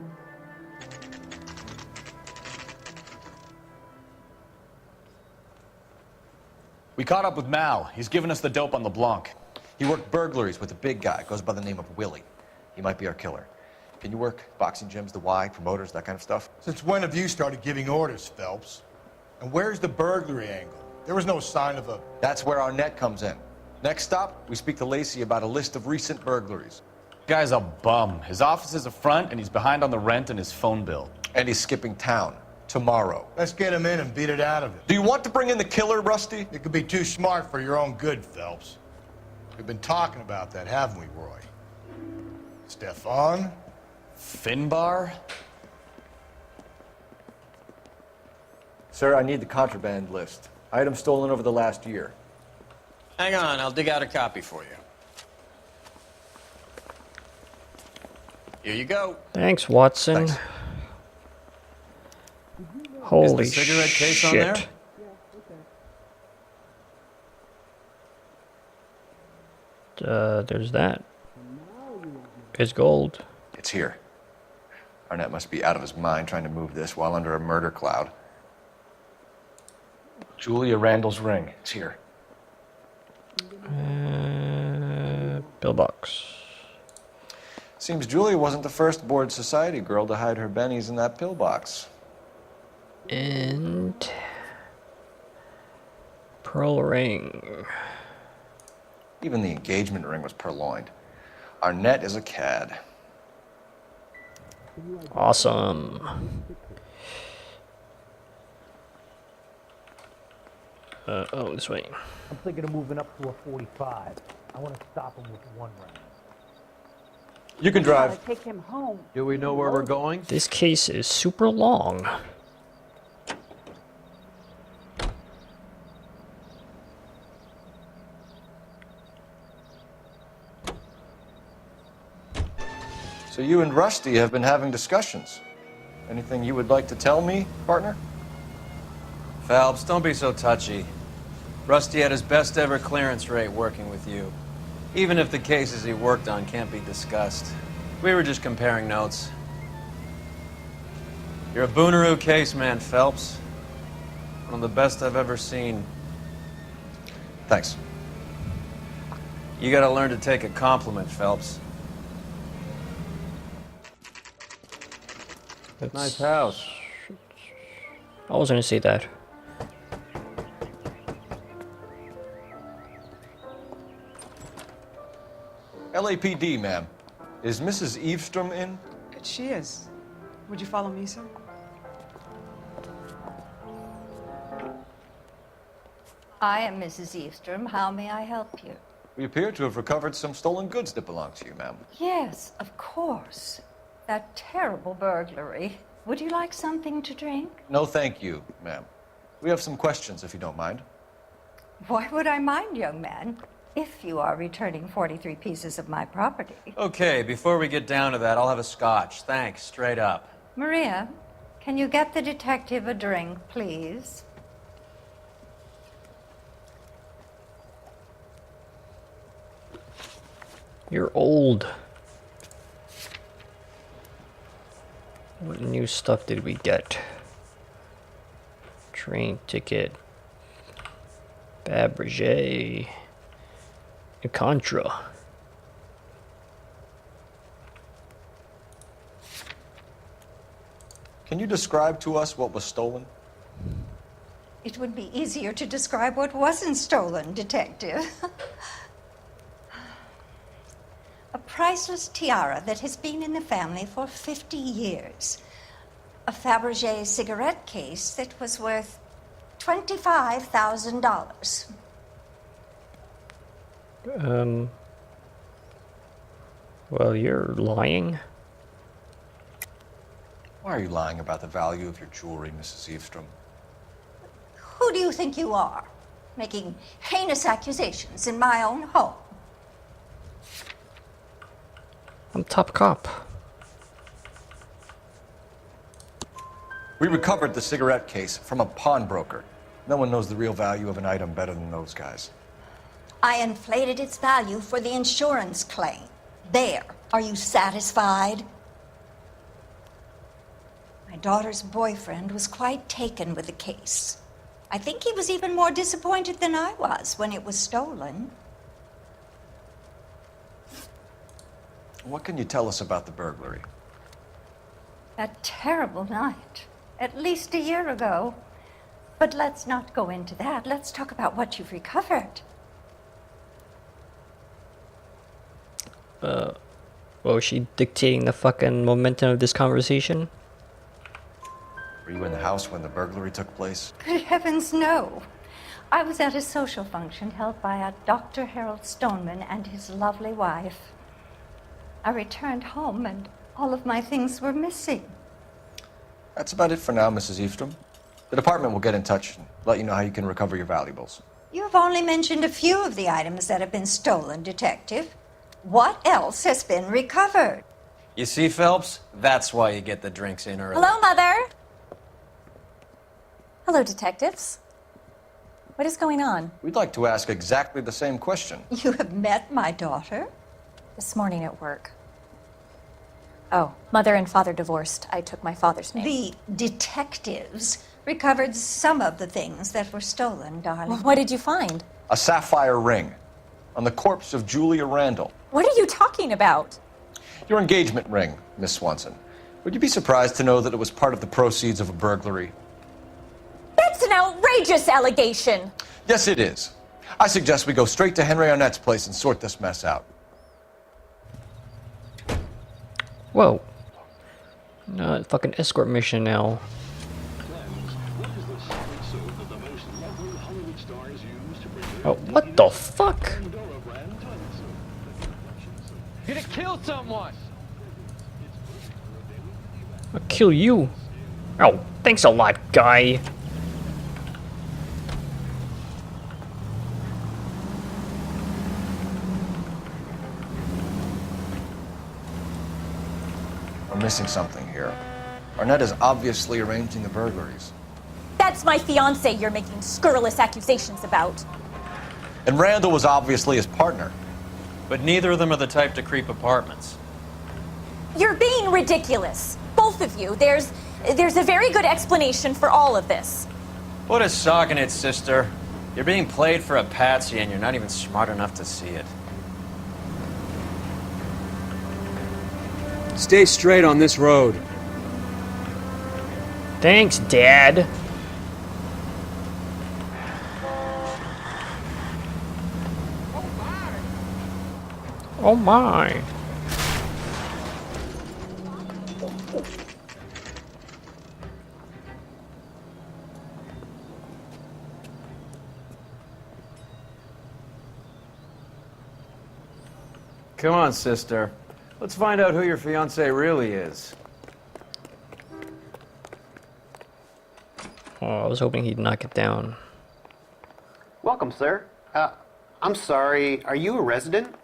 We caught up with Mal. He's given us the dope on LeBlanc. He worked burglaries with a big guy, goes by the name of Willie. He might be our killer. Can you work boxing gyms, the Y, promoters, that kind of stuff? Since when have you started giving orders, Phelps? And where's the burglary angle? There was no sign of a... That's where our net comes in. Next stop, we speak to Lacey about a list of recent burglaries. Guy's a bum. His office is a front, and he's behind on the rent and his phone bill. And he's skipping town tomorrow. Let's get him in and beat it out of him. Do you want to bring in the killer, Rusty? You could be too smart for your own good, Phelps. We've been talking about that, haven't we, Roy? Stefan? Finbar? Sir, I need the contraband list. Items stolen over the last year. Hang on, I'll dig out a copy for you. Here you go. Thanks, Watson. Thanks. Holy Is the cigarette case shit. on there? There's that. It's gold. It's here. Arnett must be out of his mind trying to move this while under a murder cloud. Julia Randall's ring. It's here. Pillbox. Seems Julia wasn't the first bored society girl to hide her bennies in that pillbox. And pearl ring. Even the engagement ring was purloined. Arnett is a cad. Awesome. Oh, this way. I'm thinking of moving up to a 45. I want to stop him with one round. You can drive. Take him home. Do we know where we're going? This case is super long. So you and Rusty have been having discussions. Anything you would like to tell me, partner? Phelps, don't be so touchy. Rusty had his best ever clearance rate working with you. Even if the cases he worked on can't be discussed. We were just comparing notes. You're a Booneroo case man, Phelps. One of the best I've ever seen. Thanks. You gotta learn to take a compliment, Phelps. Nice house. I was gonna say that. LAPD, ma'am. Is Mrs. Eavestrom in? She is. Would you follow me, sir? I am Mrs. Eavestrom. How may I help you? We appear to have recovered some stolen goods that belong to you, ma'am. Yes, of course. That terrible burglary. Would you like something to drink? No, thank you, ma'am. We have some questions, if you don't mind. Why would I mind, young man, if you are returning 43 pieces of my property? Okay, before we get down to that, I'll have a scotch. Thanks, straight up. Maria, can you get the detective a drink, please? You're old. What new stuff did we get? Train ticket. Fabergé. A Contra. Can you describe to us what was stolen? It would be easier to describe what wasn't stolen, Detective. A priceless tiara that has been in the family for 50 years. A Fabergé cigarette case that was worth $25,000. Well, you're lying. Why are you lying about the value of your jewelry, Mrs. Eavestrom? Who do you think you are, making heinous accusations in my own home? I'm top cop. We recovered the cigarette case from a pawnbroker. No one knows the real value of an item better than those guys. I inflated its value for the insurance claim. There. Are you satisfied? My daughter's boyfriend was quite taken with the case. I think he was even more disappointed than I was when it was stolen. What can you tell us about the burglary? That terrible night, at least a year ago. But let's not go into that. Let's talk about what you've recovered. Was she dictating the fucking momentum of this conversation? Were you in the house when the burglary took place? Good heavens, no. I was at a social function held by a Dr. Harold Stoneman and his lovely wife. I returned home and all of my things were missing. That's about it for now, Mrs. Eastrom. The department will get in touch and let you know how you can recover your valuables. You have only mentioned a few of the items that have been stolen, Detective. What else has been recovered? You see, Phelps? That's why you get the drinks in early. Hello, Mother. Hello, detectives. What is going on? We'd like to ask exactly the same question. You have met my daughter? This morning at work. Oh, mother and father divorced. I took my father's name. The detectives recovered some of the things that were stolen, darling. Well, what did you find? A sapphire ring on the corpse of Julia Randall. What are you talking about? Your engagement ring, Miss Swanson. Would you be surprised to know that it was part of the proceeds of a burglary? That's an outrageous allegation. Yes, it is. I suggest we go straight to Henry Arnett's place and sort this mess out. Whoa. Fucking escort mission now. Oh, what the fuck? You're gonna kill someone! I'll kill you. Oh, thanks a lot, guy. We're missing something here. Arnett is obviously arranging the burglaries. That's my fiance you're making scurrilous accusations about. And Randall was obviously his partner. But neither of them are the type to creep apartments. You're being ridiculous. Both of you. There's a very good explanation for all of this. Put a sock in it, sister. You're being played for a patsy and you're not even smart enough to see it. Stay straight on this road. Thanks, Dad. Oh my. Come on, sister. Let's find out who your fiancé really is. Oh, I was hoping he'd knock it down. Welcome, sir. I'm sorry, are you a resident?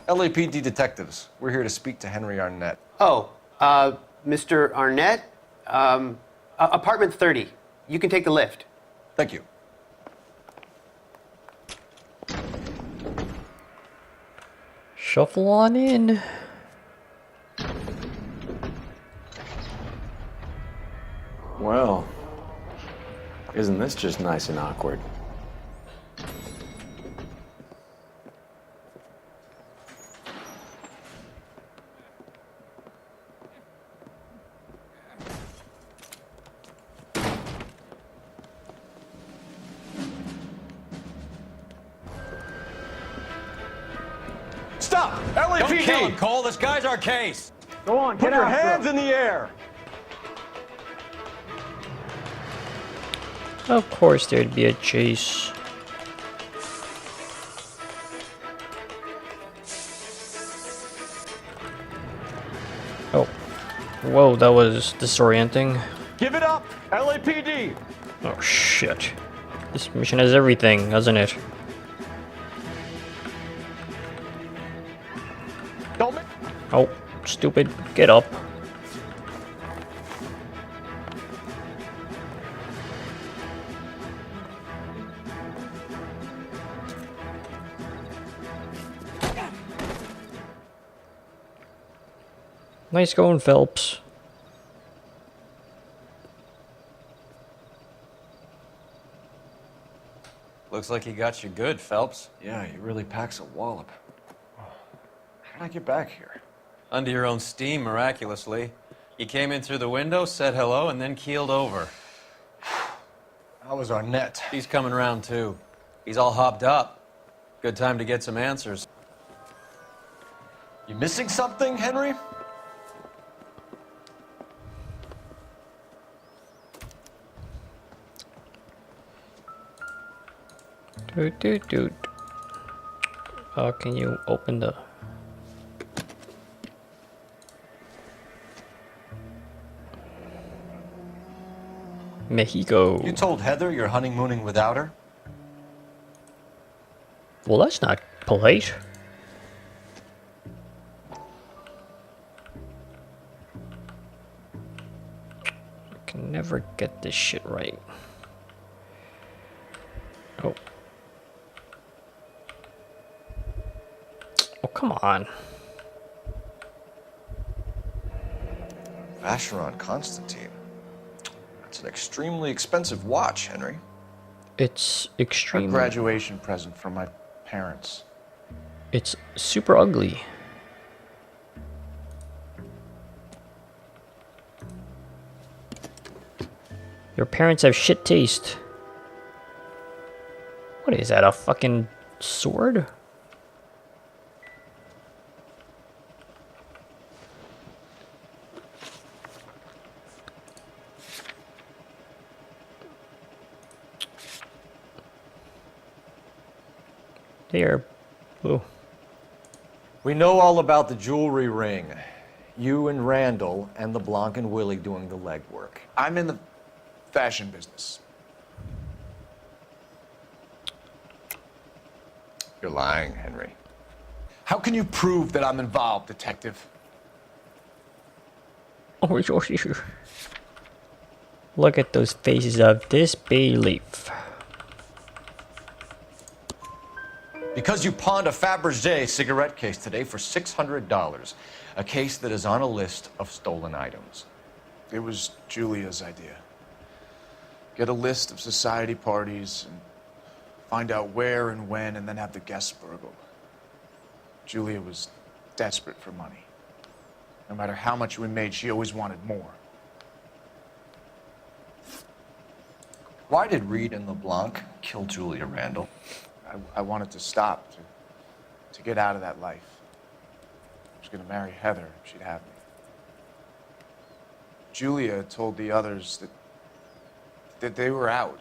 LAPD detectives. We're here to speak to Henry Arnett. Oh, Mr. Arnett? Apartment 30. You can take the lift. Thank you. Shuffle on in. Well, isn't this just nice and awkward? Stop! LAPD! Don't kill him, Cole. This guy's our case. Go on, Put your hands in the air! Of course there'd be a chase. Oh. Whoa, that was disorienting. Give it up! LAPD! Oh shit. This mission has everything, doesn't it? Don't make... Oh, stupid. Get up. Nice going, Phelps. Looks like he got you good, Phelps. Yeah, he really packs a wallop. How did I get back here? Under your own steam, miraculously. You came in through the window, said hello, and then keeled over. How was Arnett? He's coming round, too. He's all hopped up. Good time to get some answers. You missing something, Henry? Dude. Can you open the... Mexico. You told Heather you're honeymooning without her? Well, that's not polite. I can never get this shit right. Oh. Oh, come on. Vacheron Constantine. That's an extremely expensive watch, Henry. It's A extremely... graduation present from my parents. It's super ugly. Your parents have shit taste. What is that, a fucking sword? They are blue. We know all about the jewelry ring. You and Randall and LeBlanc and Willie doing the legwork. I'm in the fashion business. You're lying, Henry. How can you prove that I'm involved, detective? Oh, look at those faces of disbelief. Because you pawned a Fabergé cigarette case today for $600. A case that is on a list of stolen items. It was Julia's idea. Get a list of society parties and find out where and when, and then have the guests burgled. Julia was desperate for money. No matter how much we made, she always wanted more. Why did Reed and LeBlanc kill Julia Randall? I wanted to stop, to get out of that life. I was going to marry Heather if she'd have me. Julia told the others that they were out,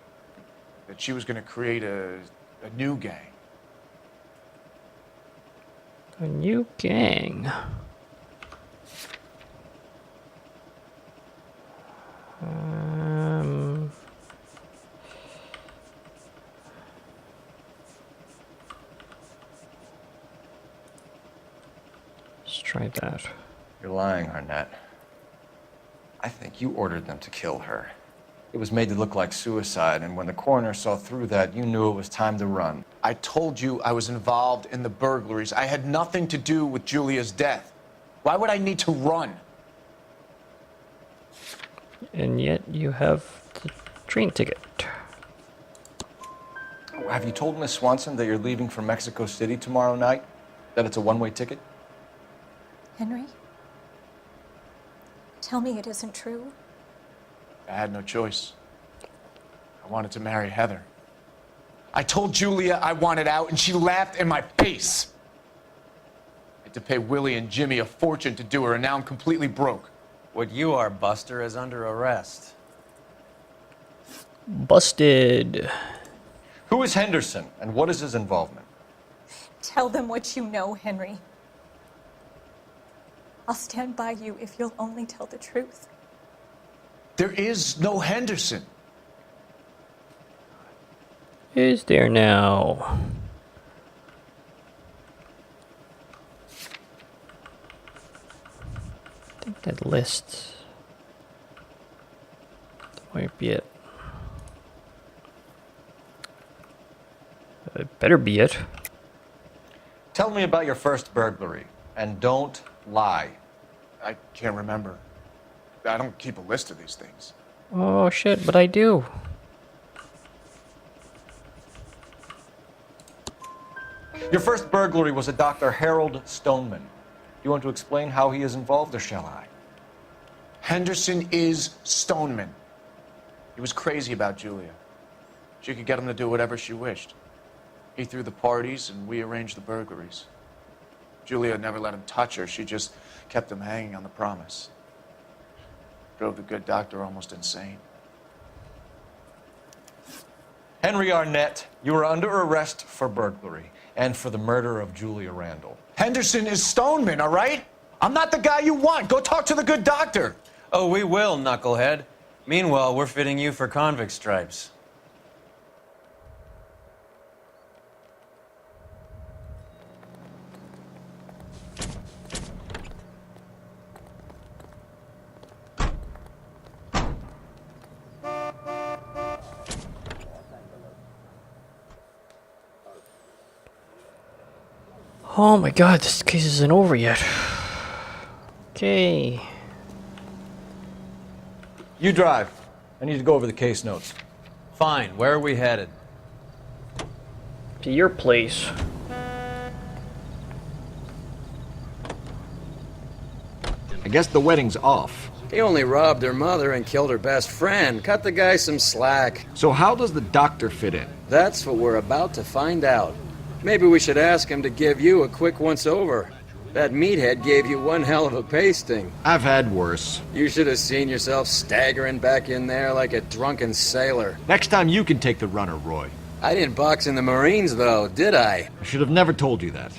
that she was going to create a new gang. A new gang. Let's try that. You're lying, Arnett. I think you ordered them to kill her. It was made to look like suicide, and when the coroner saw through that, you knew it was time to run. I told you I was involved in the burglaries. I had nothing to do with Julia's death. Why would I need to run? And yet you have the train ticket. Have you told Miss Swanson that you're leaving for Mexico City tomorrow night? That it's a one-way ticket? Henry? Tell me it isn't true. I had no choice. I wanted to marry Heather. I told Julia I wanted out, and she laughed in my face. I had to pay Willie and Jimmy a fortune to do her, and now I'm completely broke. What you are, Buster, is under arrest. Busted. Who is Henderson, and what is his involvement? Tell them what you know, Henry. I'll stand by you if you'll only tell the truth. There is no Henderson. Is there now? I think that list might be it. It better be it. Tell me about your first burglary, and don't lie. I can't remember. I don't keep a list of these things. Oh shit, but I do. Your first burglary was a Dr. Harold Stoneman. Do you want to explain how he is involved, or shall I? Henderson is Stoneman. He was crazy about Julia. She could get him to do whatever she wished. He threw the parties, and we arranged the burglaries. Julia never let him touch her. She just kept him hanging on the promise. Drove the good doctor almost insane. Henry Arnett, you are under arrest for burglary and for the murder of Julia Randall. Henderson is Stoneman, all right? I'm not the guy you want. Go talk to the good doctor. Oh, we will, knucklehead. Meanwhile, we're fitting you for convict stripes. Oh my god, this case isn't over yet. Okay. You drive. I need to go over the case notes. Fine, where are we headed? To your place. I guess the wedding's off. He only robbed her mother and killed her best friend. Cut the guy some slack. So how does the doctor fit in? That's what we're about to find out. Maybe we should ask him to give you a quick once-over. That meathead gave you one hell of a pasting. I've had worse. You should have seen yourself staggering back in there like a drunken sailor. Next time you can take the runner, Roy. I didn't box in the Marines, though, did I? I should have never told you that.